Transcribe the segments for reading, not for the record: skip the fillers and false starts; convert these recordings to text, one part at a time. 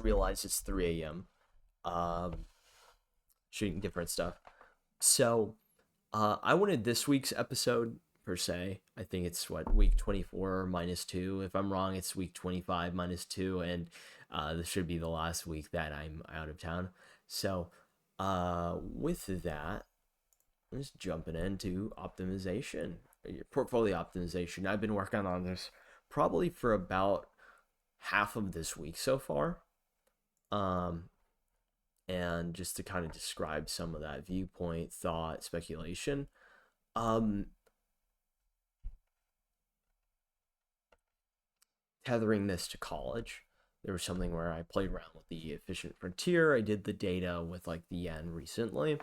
realized it's 3 a.m. Um, Shooting different stuff. So I wanted this week's episode per se. I think it's what week 24 minus two. If I'm wrong, it's week 25 minus two, and this should be the last week that I'm out of town. So with that, I'm just jumping into optimization, your portfolio optimization. I've been working on this probably for about half of this week so far. Um, and just to kind of describe some of that viewpoint, thought, speculation. Um, Tethering this to college, there was something where I played around with the efficient frontier. I did the data with like the yen recently,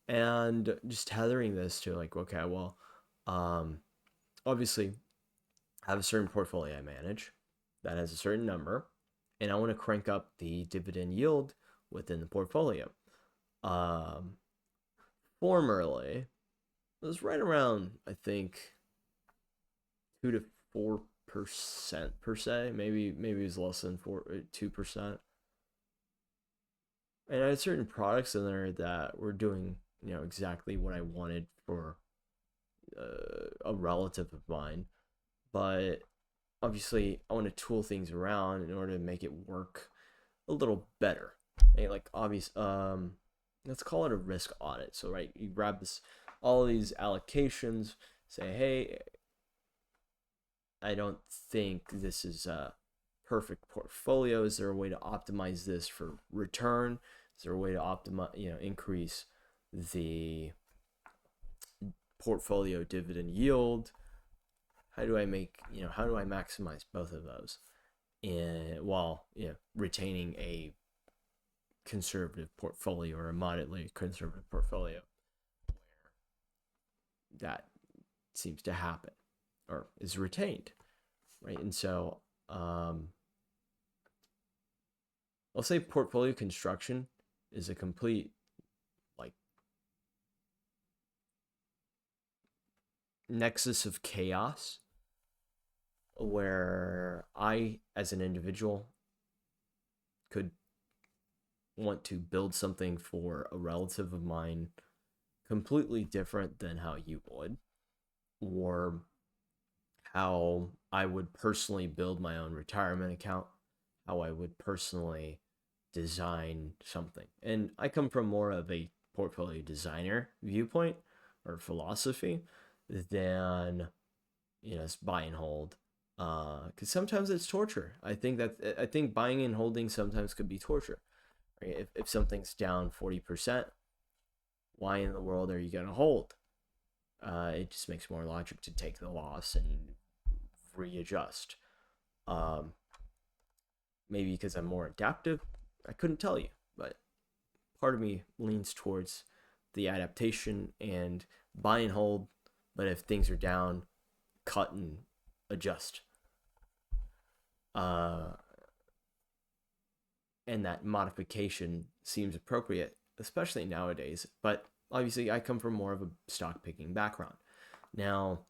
and just tethering this to like, okay, well, um, obviously, I have a certain portfolio I manage that has a certain number, and I want to crank up the dividend yield within the portfolio. Um, Formerly, it was right around, I think, 2 to 4% per se. Maybe it was less than 2%. And I had certain products in there that were doing exactly what I wanted for a relative of mine, but obviously I want to tool things around in order to make it work a little better. Right? Like obvious, let's call it a risk audit. So right, you grab this, all of these allocations, say, hey, I don't think this is a perfect portfolio. Is there a way to optimize this for return? Is there a way to optimize, increase the portfolio dividend yield? How do I maximize both of those, and while retaining a conservative portfolio or a moderately conservative portfolio, that seems to happen or is retained, right? And so I'll say portfolio construction is a complete like nexus of chaos where I, as an individual, could want to build something for a relative of mine completely different than how you would, or how I would personally build my own retirement account, how I would personally design something. And I come from more of a portfolio designer viewpoint or philosophy than buy and hold. Because sometimes it's torture. I think buying and holding sometimes could be torture. Right? If something's down 40%, why in the world are you gonna hold? It just makes more logic to take the loss and readjust. Um, Maybe because I'm more adaptive. I couldn't tell you, but part of me leans towards the adaptation and buy and hold. But if things are down, cut and adjust. Uh, and that modification seems appropriate, especially nowadays. But obviously, I come from more of a stock picking background. Now,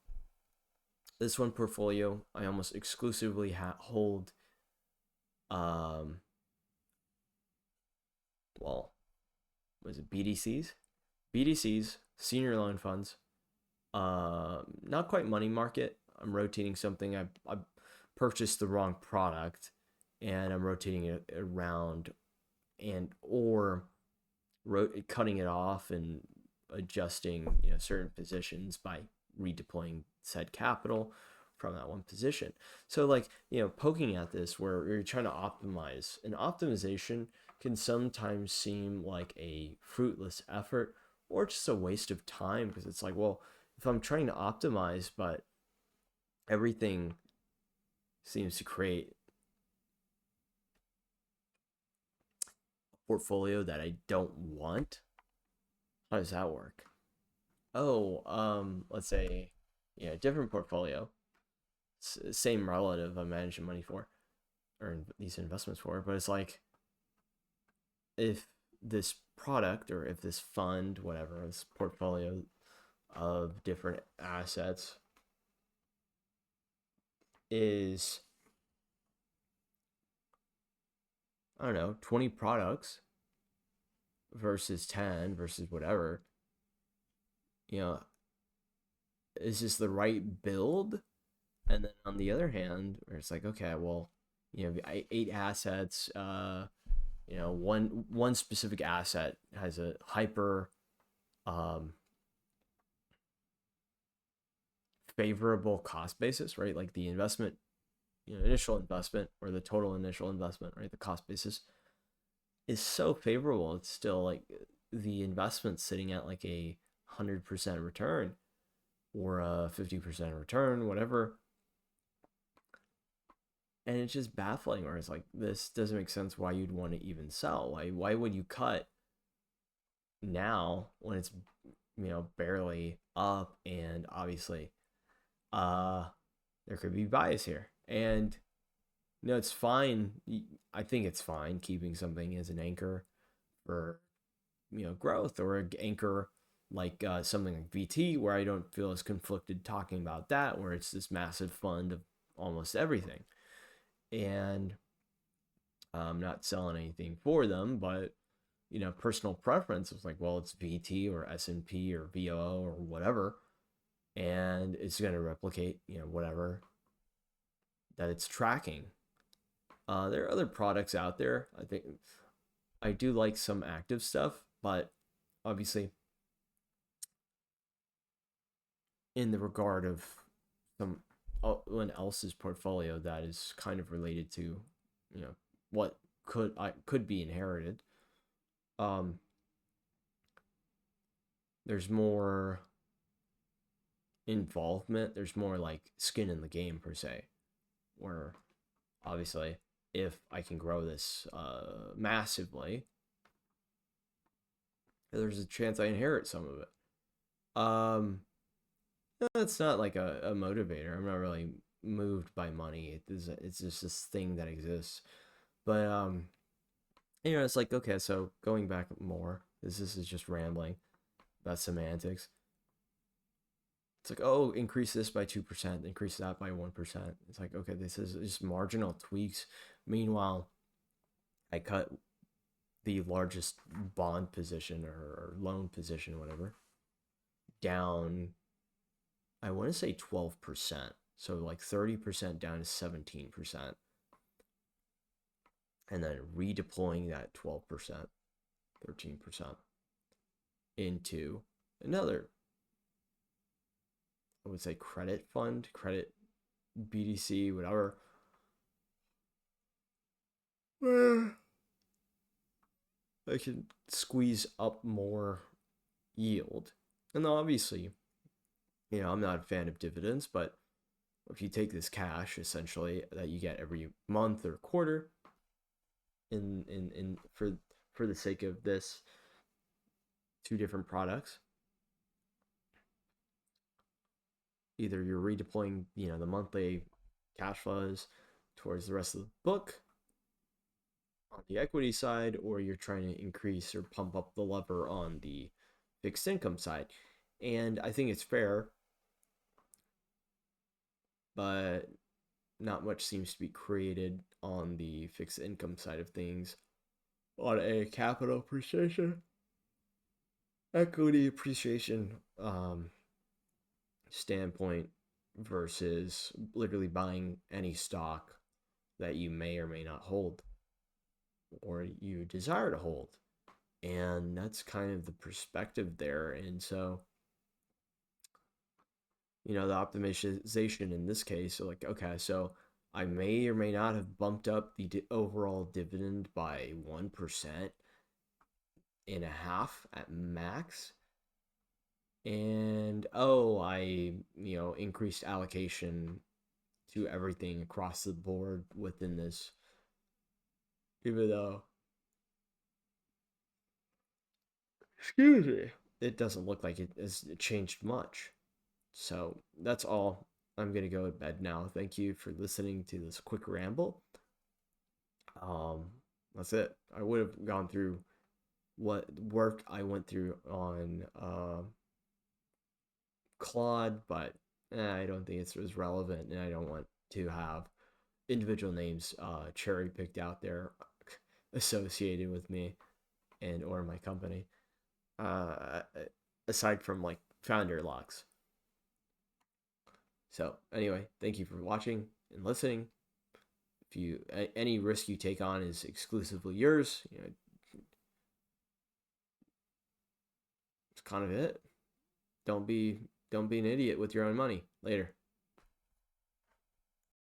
this one portfolio, I almost exclusively hold, um, well, was it BDCs? BDCs, senior loan funds, not quite money market. I'm rotating something. I purchased the wrong product, and I'm rotating it around, and or cutting it off and adjusting certain positions by redeploying said capital from that one position. So like poking at this where you're trying to optimize, and optimization can sometimes seem like a fruitless effort or just a waste of time, because it's like, well, if I'm trying to optimize but everything seems to create a portfolio that I don't want, how does that work? Oh, let's say, different portfolio, same relative I'm managing money for, or these investments for, but it's like, if this product or if this fund, whatever, this portfolio of different assets is I don't know, 20 products versus 10 versus whatever, you know, is this the right build? And then on the other hand, where it's like, okay, well, eight assets, one specific asset has a hyper um, favorable cost basis, right? Like the investment, initial investment or the total initial investment, right? The cost basis is so favorable. It's still like the investment sitting at like a 100% return or a 50% return, whatever. And it's just baffling where it's like, this doesn't make sense why you'd want to even sell. Why would you cut now when it's, barely up? And obviously, uh, there could be bias here. And no, it's fine. I think it's fine keeping something as an anchor for growth, or an anchor like something like VT, where I don't feel as conflicted talking about that, where it's this massive fund of almost everything, and I'm not selling anything for them, but personal preference is like, well, it's VT or S&P or VOO or whatever, and it's going to replicate whatever that it's tracking. There are other products out there. I think I do like some active stuff, but obviously, in the regard of someone else's portfolio that is kind of related to, what could be inherited. Um, there's more involvement. There's more like skin in the game per se, where obviously, if I can grow this massively, there's a chance I inherit some of it. It's not like a motivator. I'm not really moved by money. It's just this thing that exists. But it's like, okay, so going back more, this is just rambling about semantics. It's like, oh, increase this by 2%, increase that by 1%. It's like, okay, this is just marginal tweaks. Meanwhile, I cut the largest bond position or loan position, whatever, down, I want to say 12%. So like 30% down to 17%. And then redeploying that 12%, 13% into another, I would say, credit fund, credit BDC, whatever. Where I can squeeze up more yield. And obviously, I'm not a fan of dividends, but if you take this cash essentially that you get every month or quarter in for the sake of this two different products, either you're redeploying, the monthly cash flows towards the rest of the book on the equity side, or you're trying to increase or pump up the lever on the fixed income side. And I think it's fair, but not much seems to be created on the fixed income side of things on a capital appreciation, equity appreciation standpoint versus literally buying any stock that you may or may not hold or you desire to hold. And that's kind of the perspective there. And so, the optimization in this case, so like, okay, so I may or may not have bumped up the overall dividend by 1% and a half at max. And oh, I, increased allocation to everything across the board within this, even though, excuse me, it doesn't look like it has changed much. So that's all. I'm gonna go to bed now. Thank you for listening to this quick ramble. Um, that's it. I would have gone through what work I went through on Claude, but I don't think it's as relevant, and I don't want to have individual names cherry picked out there. associated with me and or my company. Uh, Aside from like founder locks. So anyway, thank you for watching and listening. If you any risk you take on is exclusively yours, it's kind of it. Don't be don't be an idiot with your own money. Later.